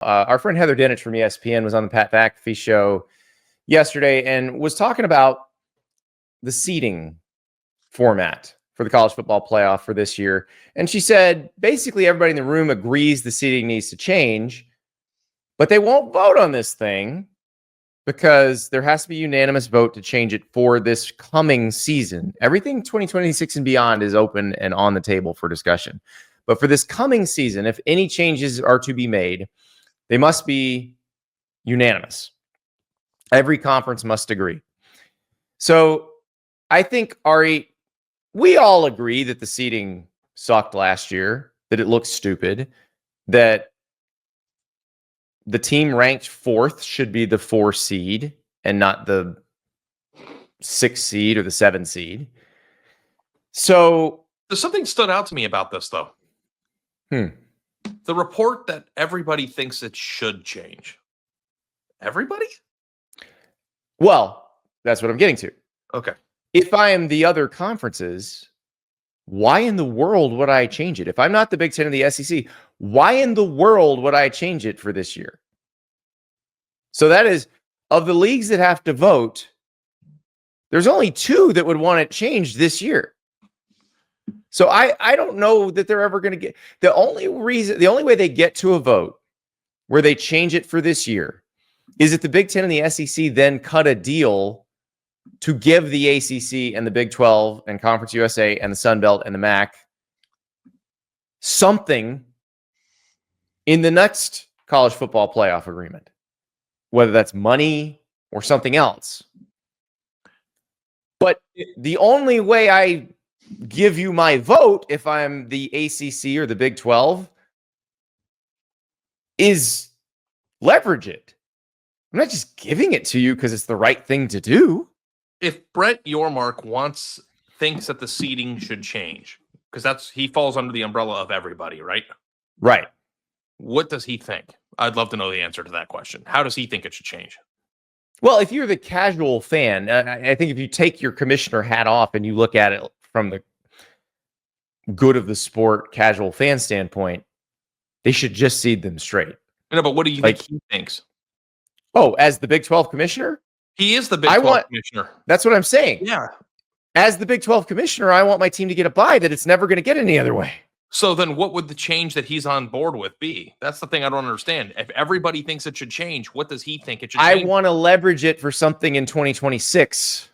Our friend Heather Dinich from ESPN was on the Pat McAfee show yesterday and was talking about the seeding format for the college football playoff for this year. And she said, basically, everybody in the room agrees the seeding needs to change, but they won't vote on this thing because there has to be a unanimous vote to change it for this coming season. Everything 2026 and beyond is open and on the table for discussion. But for this coming season, if any changes are to be made, they must be unanimous. Every conference must agree. So I think, Ari, we all agree that the seeding sucked last year, that it looks stupid, that the team ranked fourth should be the 4 seed and not the 6 seed or the 7 seed. So there's something stood out to me about this, though. The report that everybody thinks it should change. Everybody? Well, that's what I'm getting to. Okay. If I am the other conferences, why in the world would I change it? If I'm not the Big Ten or the SEC, why in the world would I change it for this year? So that is, of the leagues that have to vote, there's only 2 that would want it changed this year. So I don't know that they're ever going to get the only way they get to a vote where they change it for this year is if the Big Ten and the SEC then cut a deal to give the ACC and the Big 12 and Conference USA and the Sun Belt and the MAC something in the next college football playoff agreement, whether that's money or something else. But the only way I give you my vote if I'm the ACC or the Big 12 is leverage it. I'm not just giving it to you because it's the right thing to do. If Brett Yormark thinks that the seeding should change, because he falls under the umbrella of everybody, right? Right. What does he think? I'd love to know the answer to that question. How does he think it should change? Well, if you're the casual fan, I think if you take your commissioner hat off and you look at it from the good of the sport casual fan standpoint, they should just seed them straight. No, but what do you think he thinks? Oh, as the Big 12 commissioner? He is the Big 12 commissioner. That's what I'm saying. Yeah. As the Big 12 commissioner, I want my team to get a bye that it's never going to get any other way. So then what would the change that he's on board with be? That's the thing I don't understand. If everybody thinks it should change, what does he think it should change? I want to leverage it for something in 2026.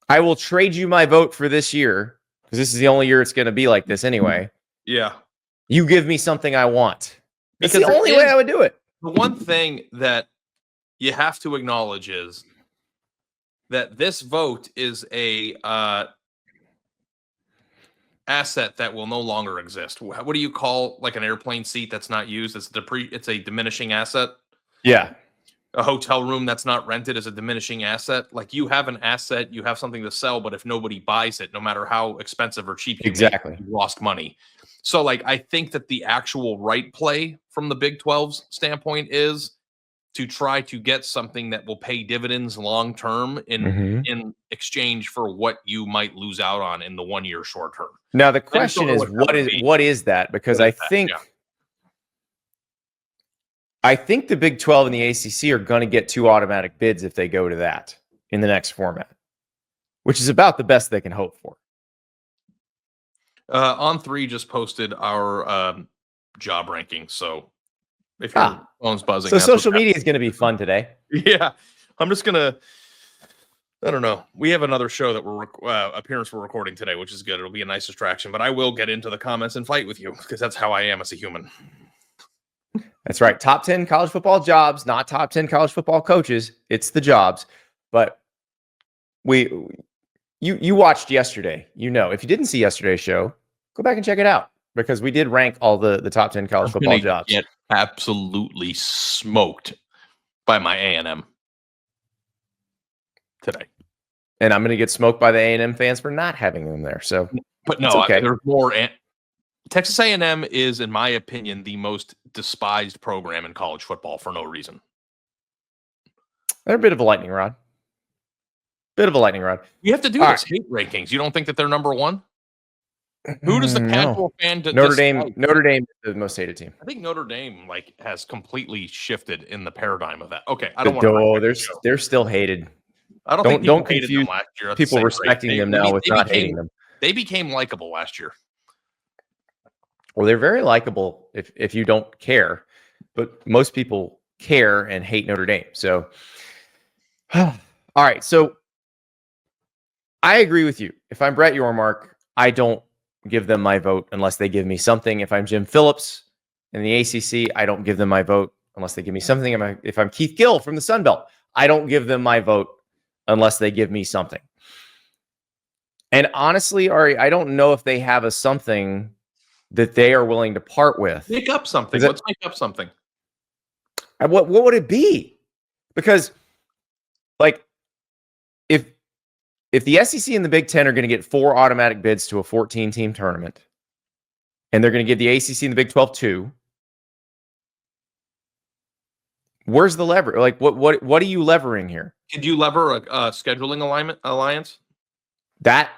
I will trade you my vote for this year, because this is the only year it's going to be like this anyway. Yeah. You give me something I want. That's the only way I would do it. The one thing that you have to acknowledge is that this vote is a asset that will no longer exist. What do you call like an airplane seat that's not used? It's a diminishing asset. Yeah. A hotel room that's not rented is a diminishing asset. Like you have an asset, you have something to sell, but if nobody buys it, no matter how expensive or cheap you make it, you lost money. So like I think that the actual right play from the Big 12's standpoint is to try to get something that will pay dividends long term in exchange for what you might lose out on in the 1 year short term. Now the question is, what is that? Because I think the Big 12 and the ACC are going to get 2 automatic bids if they go to that in the next format, which is about the best they can hope for. On3 just posted our job rankings, so if your phone's buzzing. So social media is going to be fun today. Yeah. I'm just going to, I don't know. We have another show that we're recording today, which is good. It'll be a nice distraction, but I will get into the comments and fight with you because that's how I am as a human. That's right. Top 10 college football jobs, not top 10 college football coaches. It's the jobs. But you watched yesterday. You know, if you didn't see yesterday's show, go back and check it out because we did rank all the top 10 college football jobs. Get absolutely smoked by my A&M today. And I'm going to get smoked by the A&M fans for not having them there. So, but no, there's more. Texas A&M is, in my opinion, the most despised program in college football for no reason. They're a bit of a lightning rod. You have to do this hate rankings. You don't think that they're number one? Who does the No. casual fan Notre Dame is the most hated team. I think Notre Dame has completely shifted in the paradigm of that. Okay, I don't want to. They're still hated. I don't think people don't hated confuse them last year. people respecting them now with not hating them. They became likable last year. Well, they're very likable if you don't care, but most people care and hate Notre Dame. So, all right. So I agree with you. If I'm Brett Yormark, I don't give them my vote unless they give me something. If I'm Jim Phillips in the ACC, I don't give them my vote unless they give me something. If I'm Keith Gill from the Sun Belt, I don't give them my vote unless they give me something. And honestly, Ari, I don't know if they have a something that they are willing to part with. Make up something. Let's make up something. What would it be? Because, like, if the SEC and the Big Ten are going to get 4 automatic bids to a 14-team tournament, and they're going to give the ACC and the Big 12 2, where's the lever? Like, what are you levering here? Could you lever a scheduling alliance? That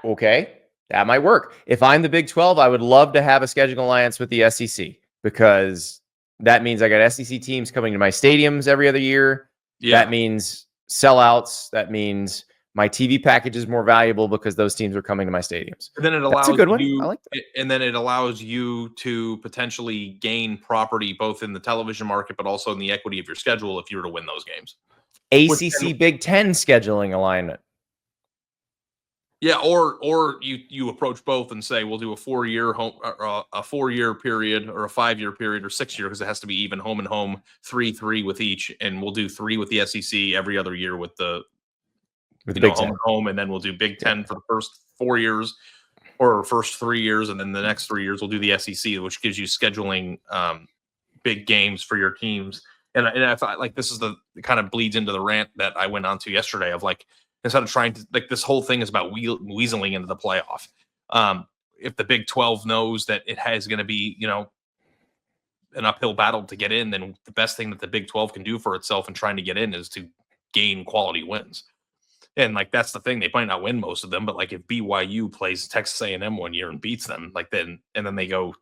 might work. If I'm the Big 12, I would love to have a scheduling alliance with the SEC, because that means I got SEC teams coming to my stadiums every other year. Yeah. That means sellouts. That means my TV package is more valuable because those teams are coming to my stadiums. And then it allows That's a good one. I like that. And then it allows you to potentially gain property both in the television market, but also in the equity of your schedule if you were to win those games. ACC Big Ten scheduling alignment. Yeah, or you approach both and say we'll do a 4-year a 4-year period, or a 5-year period, or 6-year, because it has to be even home and home, 3 with each, and we'll do 3 with the SEC every other year with the home and home, and then we'll do Big Ten for the first 4 years or first 3 years, and then the next 3 years we'll do the SEC, which gives you scheduling big games for your teams. And I thought, like, this is the kind of bleeds into the rant that I went on to yesterday of, like, instead of trying to, like, this whole thing is about weaseling into the playoff. If the Big 12 knows that it has going to be, an uphill battle to get in, then the best thing that the Big 12 can do for itself in trying to get in is to gain quality wins. And, like, that's the thing. They might not win most of them, but, like, if BYU plays Texas A&M one year and beats them, like, then they go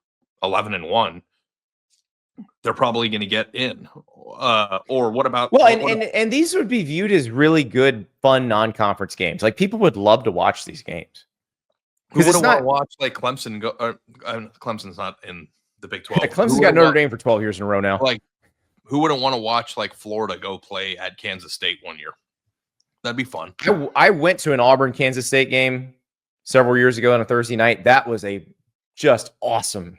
11-1, they're probably going to get in. Or what about? Well, and these would be viewed as really good, fun non-conference games. Like, people would love to watch these games. Who would want to watch, like, Clemson go? Clemson's not in the Big 12. Clemson's got Notre Dame for 12 years in a row now. Like, who wouldn't want to watch, like, Florida go play at Kansas State one year? That'd be fun. I went to an Auburn-Kansas State game several years ago on a Thursday night. That was a just awesome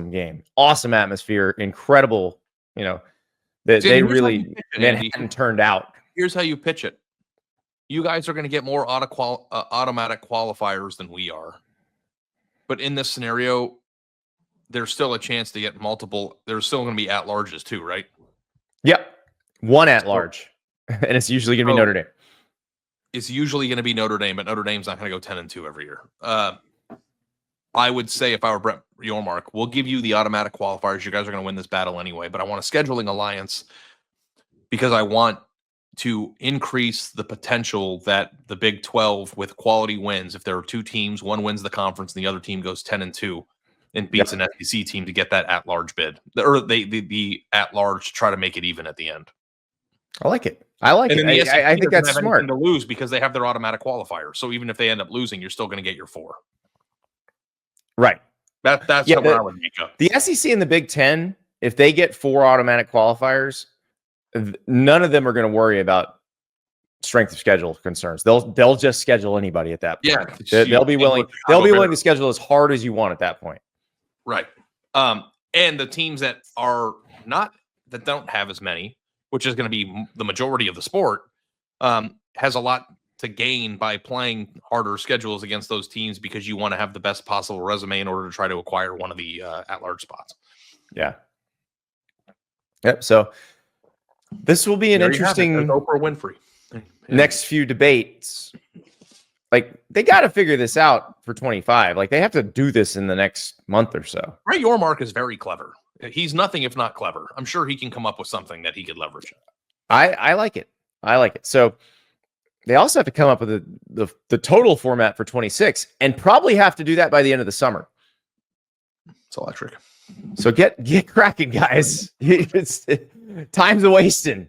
game. Awesome atmosphere. Incredible. They really Manhattan turned out. Here's how you pitch it. You guys are going to get more automatic qualifiers than we are. But in this scenario, there's still a chance to get multiple. There's still going to be at-larges too, right? Yep. One at-large. And it's usually going to be Notre Dame. It's usually going to be Notre Dame, but Notre Dame's not going to go 10-2 every year. I would say, if I were Brett Yormark, we'll give you the automatic qualifiers. You guys are going to win this battle anyway, but I want a scheduling alliance because I want to increase the potential that the Big 12 with quality wins. If there are 2 teams, one wins the conference and the other team goes 10-2 and beats an SEC team to get that at-large bid, or the at-large to try to make it even at the end. I like it. I think that's smart to lose because they have their automatic qualifier. So even if they end up losing, you're still going to get your 4. Right. That's what I would make up. The SEC and the Big Ten, if they get 4 automatic qualifiers, none of them are going to worry about strength of schedule concerns. They'll just schedule anybody at that point. Yeah, they'll be willing. They'll be willing to schedule as hard as you want at that point. Right. And the teams that don't have as many, which is going to be the majority of the sport, has a lot to gain by playing harder schedules against those teams because you want to have the best possible resume in order to try to acquire one of the at-large spots. Yeah. Yep. So this will be an interesting Oprah Winfrey next few debates. Like, they got to figure this out for 25. Like, they have to do this in the next month or so. Brett Yormark is very clever. He's nothing if not clever. I'm sure he can come up with something that he could leverage. I like it. So they also have to come up with the total format for 26 and probably have to do that by the end of the summer. It's electric. So get cracking, guys. It's time's a wasting.